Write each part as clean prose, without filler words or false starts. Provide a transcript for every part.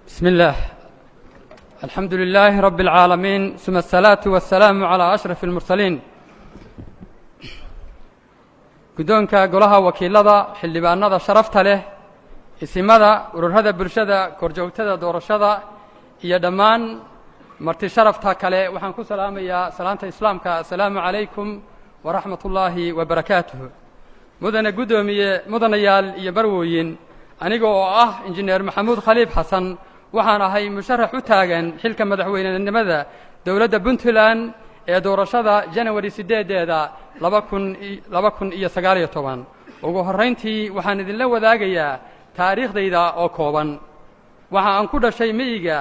بسم الله الحمد لله رب العالمين ثم الصلاة والسلام على أشرف المرسلين guddoonka golaha wakiilada xildhibaanada sharafta leh isimada ururada bulshada korjoogtada doorashada iyo dhammaan marti sharafta kale waxaan ku salaamayaa salaanta islaamka assalaamu calaykum waraxmatullaahi wabarakaatuh mudane guddoomiye mudanayaal iyo barwooyin aniga oo ah injineer maxamuud khaliif xasan waxaan ahay musharax u taagan xilka madaxweynenimada dowladda puntland ee doorashada janawari 8 2019 ugu horrayntii waxaan idinla wadaagayaa taariikhdayda oo kooban waxa aan ku dhashay miyiga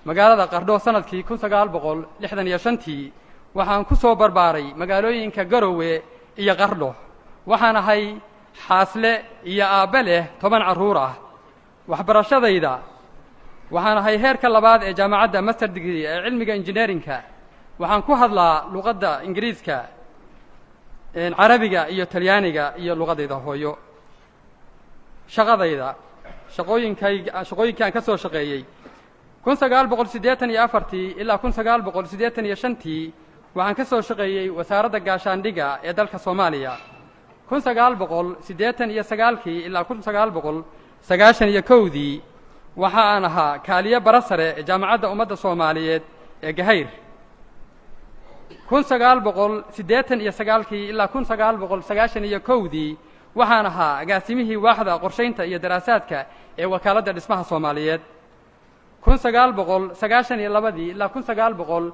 magaalada qardho sanadkii 1965 waxaan ku soo barbaaray magaalooyinka garowe iyo qardho waxaan ahay xaasle iyo aabbe leh 10 carruur ah waxbarashadayda waxaan ahay heerka labaad ee jaamacadda master degree ee cilmiga engineerinka waxaan ku hadlaa luqadda ingiriiska carabiga iyo talyaaniga iyo luqadayda hooyo shaqadayda shaqooyinkaan ka soo shaqeeyey 1984 ilaa 1985 waxaan ka soo shaqeeyey wasaaradda gaashaandhigga ee dalka Soomaaliya 1989 ilaa 1991 waxa aan ahaa kaaliye barasare ee jaamacadda ummadda Soomaaliyeed ee Gahayr 1989 ilaa 1991 waxaan ahaa agaasimihii waaxda qorshaynta iyo daraasaadka ee wakaaladda dhismaha Soomaaliyeed 1992 ilaa 1994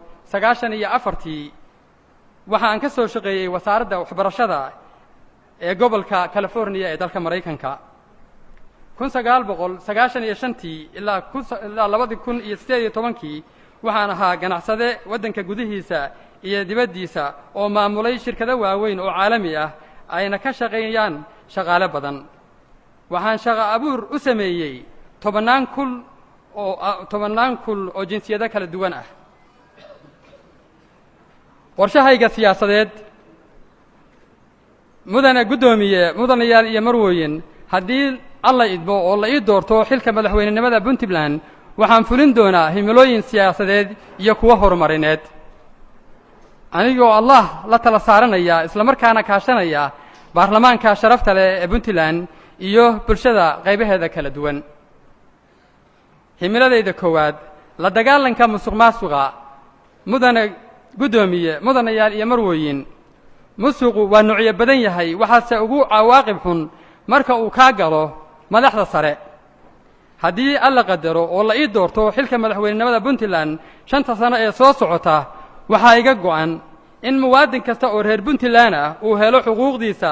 waxa aan ka soo shaqeeyey wasaaradda waxbarashada ee gobolka California ee dalka Mareykanka 1995 ilaa 2018 waxaan ahaa ganacsade waddanka gudihiisa iyo dibaddiisa oo maamulay shirkado waaweyn oo caalami ah ayna ka shaqeeyaan shaqaale badan waxaan shaqo abuur u sameeyey 10 kul oo jinsiyado kala duwan ah qorshahayga siyaasadeed mudane guddoomiye mudanayaal iyo marwooyin haddii alla idmo oo la ii doorto xilka madaxweynenimada Puntland waxaan fulin doonaa himilooyin siyaasadeed iyo kuwa horumarineed anigoo Allah la tala saaranaya isla markaana kaashanaya baarlamaanka sharafta leh ee Puntland iyo bulshada qaybaheeda kala duwan himiladayda koowaad la dagaalanka musuqmaasuqa mudane guddoomiye mudanayaal iyo marwooyin musuqu waa nuucyo badan yahay waxaase ugu cawaaqib xun marka uu ka galo madaxda sare haddii alla qadaro oo la ii doorto xilka madaxweynenimada Puntland 5 sano ee soo socota waxaa iga go'an in muwaadin kasta oo reer Puntland ah uu helo xuquuqdiisa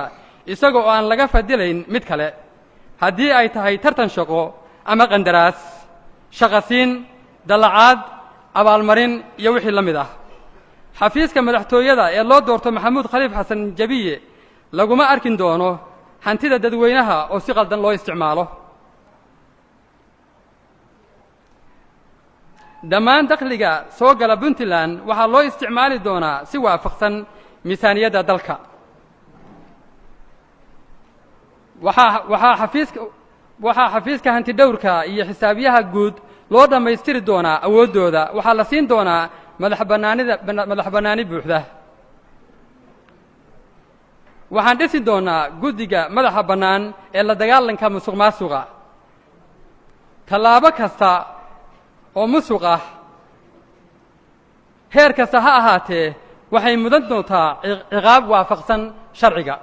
isagoo aan laga fadilayn mid kale haddii ay tahay tartan shaqo ama qandaraas shaqasiin dalacaad abaalmarin iyo wixii la mid ah xafiiska madaxtooyada ee loo doorto maxamuud khaliif xasan jabiye laguma arkin doono hantida dadweynaha oo si qaldan loo isticmaalo dhammaan dakhliga soo gala Puntland waxaa loo isticmaali doonaa si waafaqsan miisaaniyadda dalka waxaa xafiiska hanti dhowrka iyo xisaabiyaha guud loo dhammaystiri doonaa awooddooda waxaa la siin doonaa madax bannaani buuxda waxaan dhisi doonaa guddiga madaxa bannaan ee la dagaalanka musuqmaasuqa tallaabo kasta oo musuq ah heer kasta ha ahaatee waxay mudan doontaa ciqaab waafaqsan sharciga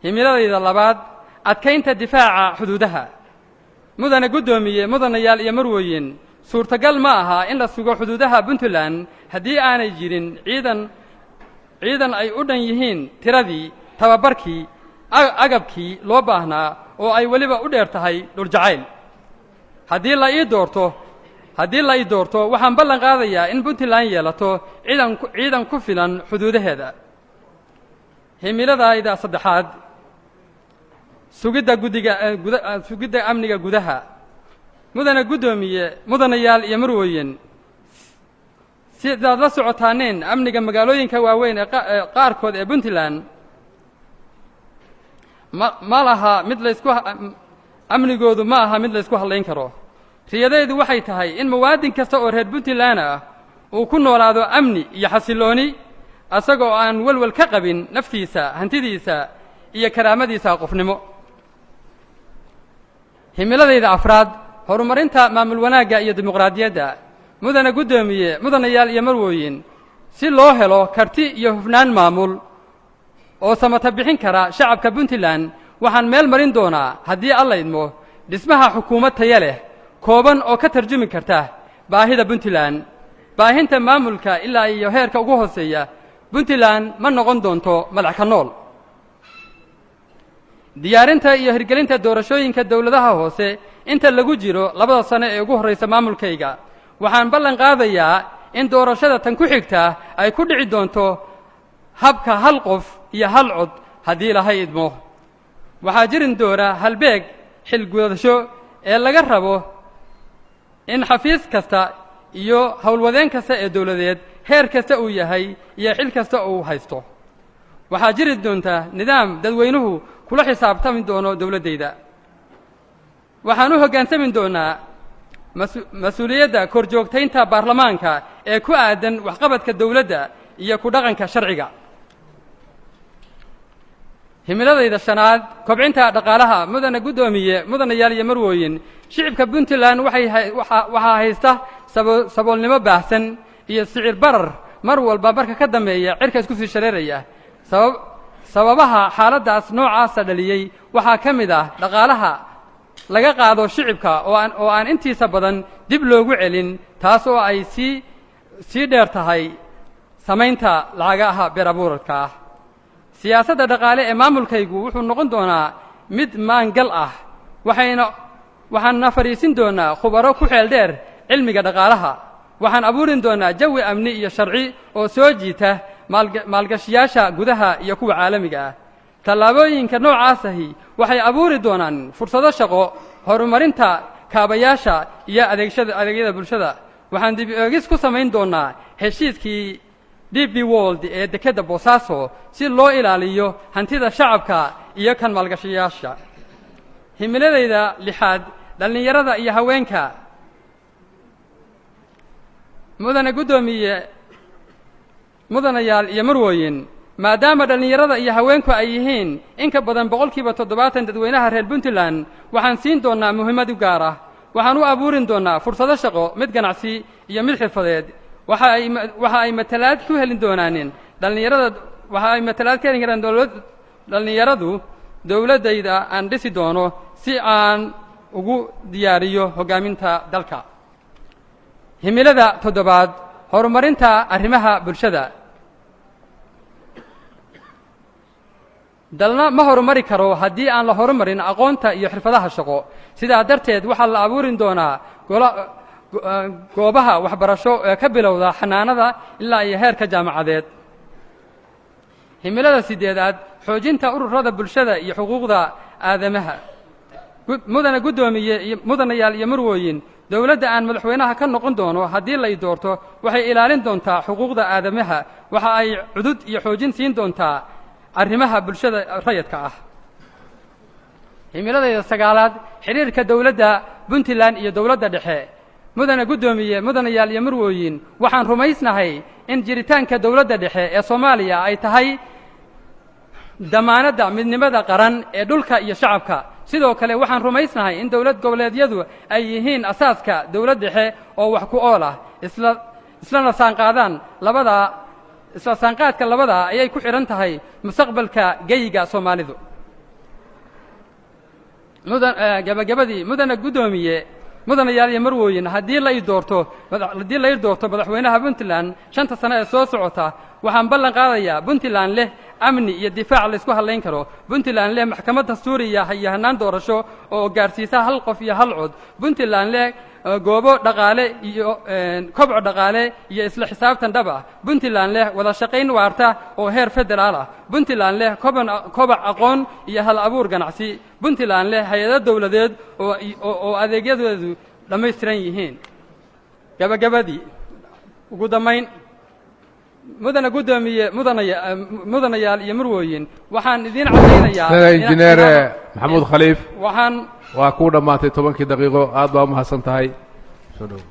himiladayda labaad adkaynta difaaca xuduudaha mudane guddoomiye mudanayaal iyo marwooyin suurtagal ma aha in la sugo xuduudaha Puntland haddii aanay jirin ciidan ay u dhan yihiin tiradii tababarkii agabkii loo baahnaa oo ay weliba u dheer tahay dhuljacayl haddii la ii doorto waxaan ballan qaadayaa in Puntland yeelato ciidan ku filan xuduudaheeda himiladayda saddexaad sugidda amniga gudaha mudane guddoomiye mudanayaal iyo marwooyin sidaad la socotaaneen amniga magaalooyinka waaweyn ee qaarkood ee Puntland ma laha mid la isku amnigoodu ma aha mid la isku hadlayn karo riyadaydu waxay tahay in muwaadin kasta oo reer puntland ah uu ku noolaado amni iyo xasillooni asagoo aan walwal ka qabin naftiisa hantidiisa iyo karaamadiisa qofnimo. himiladayda afraad horumarinta maamul wanaagga iyo dimuqraadiyadda. mudana guddoomiye mudanayaal iyo marwooyin, si loo helo karti iyo hufnaan maamul oo samata bixin kara shacabka puntland waxaan meel marin doonaa haddii alla idmo dhismaha xukuumad taya leh kooban oo ka tarjumi karta baahida puntland. baahinta maamulka ilaa iyo heerka ugu hooseeya puntland ma noqon doonto madax ka nool. diyaarinta iyo hirgelinta doorashooyinka dowladaha hoose inta lagu jiro 2 sano ee ugu horreysa maamulkayga waxaan ballan qaadayaa in doorashada tan ku xigta ay ku dhici doonto habka hal qof iyo hal cod haddii Ilaahay idmo. waxaa jirin doona halbeeg xil gudasho ee laga rabo in xafiis kasta iyo howlwadeen kasta ee dowladeed heer kasta uu yahay iyo xil kasta uu haysto. waxaa jiri doonta nidaam dadweynuhu kula xisaabtami doono dowladayda. waxaan u hoggaansami doonaa mas-uuliyadda korjoogtaynta baarlamaanka ee ku aadan waxqabadka dowladda iyo ku dhaqanka sharciga. himiladayda shanaad kobcinta dhaqaalaha. mudana guddoomiye mudanayaal iyo marwooyin, shicibka puntland waxaa haysta saboolnimo baahsan iyo sicir barar mar walba marka ka dambeeya cirka isku sii shareeraya. sababaha xaaladdaas noocaasa dhaliyey waxaa ka mid ah dhaqaalaha laga qaado shicibka oo aan intiisa badan dib loogu celin, taas oo ay sii dheer tahay samaynta lacagaha beer abuurka ah. siyaasadda dhaqaale ee maamulkaygu wuxuu noqon doonaa mid maangal ah, waxaanna fadhiisin doonaa khubaro ku xeel dheer cilmiga dhaqaalaha. waxaan abuurin doonaa jawi amni iyo sharci oo soo jiita maalgashiyaasha gudaha iyo kuwa caalamiga ah. tallaabooyinka noocaasahi waxay abuuri doonaan fursado shaqo, horumarinta kaabayaasha iyo adeegyada bulshada. waxaan dib eegis ku samayn doonaa heshiiskii DP World ee dekedda Boosaaso si loo ilaaliyo hantida shacabka iyo kan maalgashiyaasha. himiladayda lixaad dhallinyarada iyo haweenka. mudana guddoomiye mudanayaal iyo marwooyin, maadaama dhallinyarada iyo haweenku ay yihiin in ka badan 70% dadweynaha reer puntland waxaan siin doonaa muhiimad u gaar ah. waxaan u abuurin doonaa fursado shaqo, mid ganacsi iyo mid xirfadeed. waxa ay matalaad ku helin doonaan dhallinyaradu dowladayda aan dhisi doono si aan ugu diyaariyo hoggaaminta dalka. himilada 7aad horumarinta arrimaha bulshada. dalna ma horumari karo haddii aan la horumarin aqoonta iyo xirfadaha shaqo. sidaa darteed waxaa la abuurin doonaa goobaha waxbarasho ee ka bilowda xanaanada ilaa iyo heerka jaamacadeed. himilada 8aad xoojinta ururada bulshada iyo xuquuqda aadamaha. mudana guddoomiye mudanayaal iyo marwooyin, dowladda aan madaxweynaha ka noqon doono haddii la doorto waxay ilaalin doontaa xuquuqda aadamaha. waxa ay cudud iyo xoojin siin doontaa arrimaha bulshada rayidka ah. himiladayda 9aad xiriirka dowladda puntland iyo dowladda dhexe. mudana guddoomiye mudanayaal iyo marwooyin, waxaan rumaysnahay in jiritaanka dowladda dhexe ee Soomaaliya ay tahay damaanadda midnimada qaran ee dhulka iyo shacabka. sidoo kale waxaan rumaysnahay in dowlad goboleedyadu ay yihiin asaaska dowlad dhexe oo wax ku ool ah, isla saanqaadka labada ayay ku xidhan tahay mustaqbalka geyiga Soomaalidu. gabagabadii mudana guddoomiye mudanayaal iyo marwooyin, haddii la doorto madaxweynaha puntland 5 sano ee soo socota waxaan ballan qaadayaa puntland leh amni iyo difaac la isku hadlayn karo. puntland leh maxkamad dastuuriya iyo hannaan doorasho oo gaarsiisa hal qof iyo hal cod. puntland leh goobo dhaqaale iyo kobco dhaqaale iyo isla xisaabtan dhab ah. puntland leh wada shaqayn waarta oo heer federaal ah. puntland leh kobac aqoon iyo hal abuur ganacsi. puntland leh hay-ado dowladeed oo adeegyadeedu dhammaystiran yihiin. gabagabadii ugu dambayn mudana guddoomiye mudanayaal iyo marwooyin waxaan idiin cadaynayaa injineer maxamuud khaliif waxaan waa ku dhamaatay 10 daqiiqo aad baa u mahadsan tahay soo dhow